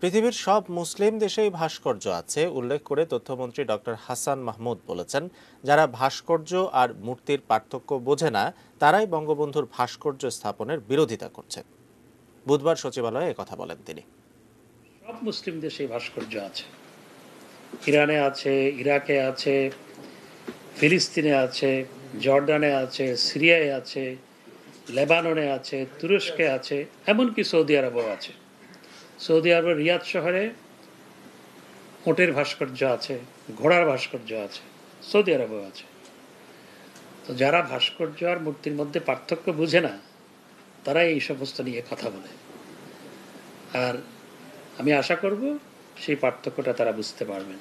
পৃথিবীর সব মুসলিম দেশেই ভাস্কর্য আছে উল্লেখ করে তথ্যমন্ত্রী ডক্টর হাসান মাহমুদ বলেছেন, যারা ভাস্কর্য আর মূর্তির পার্থক্য বোঝে না তারাই বঙ্গবন্ধুর ভাস্কর্য স্থাপনের বিরোধিতা করছে। বুধবার সচিবালয়ে একথা বলেন তিনি। সব মুসলিম দেশেই ভাস্কর্য আছে, ইরানে আছে, ইরাকে আছে, ফিলিস্তিনে আছে, জর্ডানে আছে, সিরিয়ায় আছে, লেবাননে আছে, তুরস্কে আছে, এমনকি সৌদি আরবেও আছে। সৌদি আরবের রিয়াদ শহরে ওটের ভাস্কর্য আছে, ঘোড়ার ভাস্কর্য আছে, সৌদি আরবেও আছে। তো যারা ভাস্কর্য আর মূর্তির মধ্যে পার্থক্য বুঝে না তারাই এই সমস্ত নিয়ে কথা বলে। আর আমি আশা করব সেই পার্থক্যটা তারা বুঝতে পারবেন।